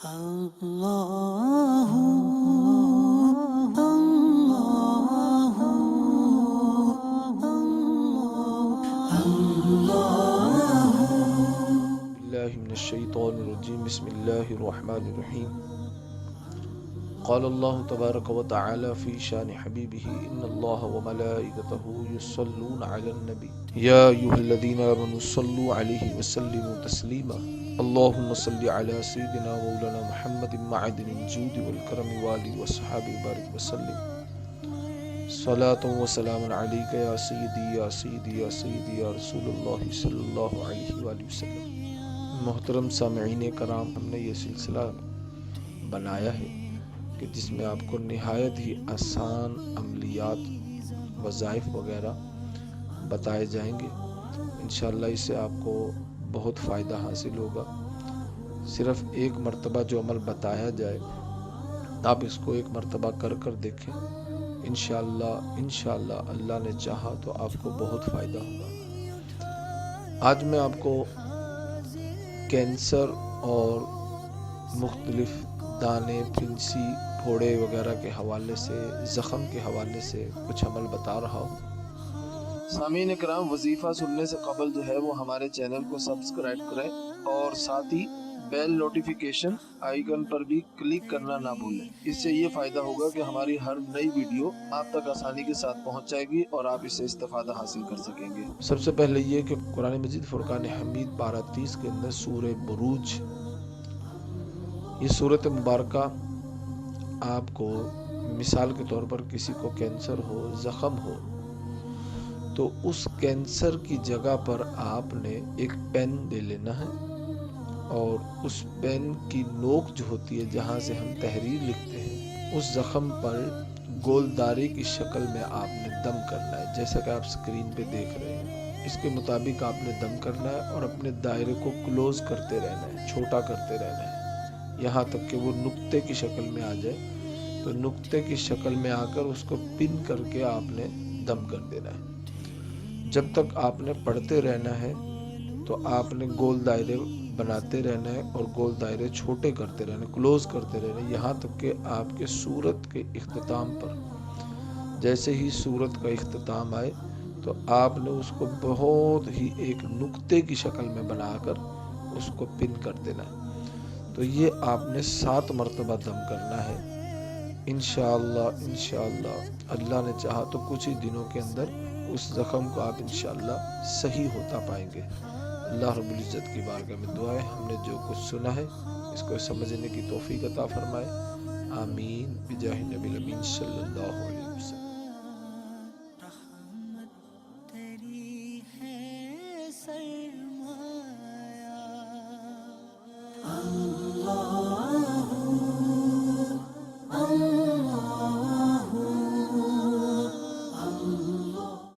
بالله من الشيطان الرجيم بسم الله الرحمن الرحيم قال الله تبارك وتعالى في شان حبيبه إن الله وملائكته يصلون على النبي يا أيها الذين آمنوا صلوا عليه وسلموا تسليما اللهم صل على سيدنا مولانا محمد معدن الجود والكرم والي وصحابه بارك وسلم صلاة وسلام عليك يا سيدي يا سيدي يا سيدي يا رسول اللہ صلی اللہ علیہ وآلہ وسلم۔ محترم سامعین کرام، ہم نے یہ سلسلہ بنایا ہے کہ جس میں آپ کو نہایت ہی آسان عملیات، وظائف وغیرہ بتائے جائیں گے۔ انشاءاللہ اس سے آپ کو بہت فائدہ حاصل ہوگا۔ صرف ایک مرتبہ جو عمل بتایا جائے، آپ اس کو ایک مرتبہ کر کر دیکھیں، انشاءاللہ اللہ نے چاہا تو آپ کو بہت فائدہ ہوگا۔ آج میں آپ کو کینسر اور مختلف دانے، پھنسی، پھوڑے وغیرہ کے حوالے سے، زخم کے حوالے سے کچھ عمل بتا رہا ہوں۔ سامعین کرام، وظیفہ سننے سے قبل جو ہے وہ ہمارے چینل کو سبسکرائب کریں اور ساتھ ہی بیل نوٹیفیکیشن آئیکن پر بھی کلک کرنا نہ بھولیں۔ اس سے یہ فائدہ ہوگا کہ ہماری ہر نئی ویڈیو آپ تک آسانی کے ساتھ پہنچ جائے گی اور آپ اس سے استفادہ حاصل کر سکیں گے۔ سب سے پہلے یہ کہ قرآن مجید فرقان حمید پارہ 30 کے اندر سورہ بروج، یہ سورت مبارکہ آپ کو مثال کے طور پر کسی کو کینسر ہو، زخم ہو، تو اس کینسر کی جگہ پر آپ نے ایک پین لے لینا ہے اور اس پین کی نوک جو ہوتی ہے جہاں سے ہم تحریر لکھتے ہیں، اس زخم پر گولداری کی شکل میں آپ نے دم کرنا ہے، جیسا کہ آپ سکرین پہ دیکھ رہے ہیں۔ اس کے مطابق آپ نے دم کرنا ہے اور اپنے دائرے کو کلوز کرتے رہنا ہے، چھوٹا کرتے رہنا ہے، یہاں تک کہ وہ نقطے کی شکل میں آ جائے۔ تو نقطے کی شکل میں آ کر اس کو پن کر کے آپ نے دم کر دینا ہے۔ جب تک آپ نے پڑھتے رہنا ہے تو آپ نے گول دائرے بناتے رہنا ہے اور گول دائرے چھوٹے کرتے رہنا، کلوز کرتے رہنا، یہاں تک کہ آپ کے سورت کے اختتام پر، جیسے ہی سورت کا اختتام آئے تو آپ نے اس کو بہت ہی ایک نقطے کی شکل میں بنا کر اس کو پن کر دینا ہے۔ تو یہ آپ نے 7 مرتبہ دم کرنا ہے۔ انشاءاللہ اللہ نے چاہا تو کچھ ہی دنوں کے اندر اس زخم کو آپ انشاءاللہ صحیح ہوتا پائیں گے۔ اللہ رب العزت کی بارگاہ میں دعا ہے، ہم نے جو کچھ سنا ہے اس کو سمجھنے کی توفیق عطا فرمائے۔ آمین بجاہ نبی الامین صلی اللہ علیہ وسلم۔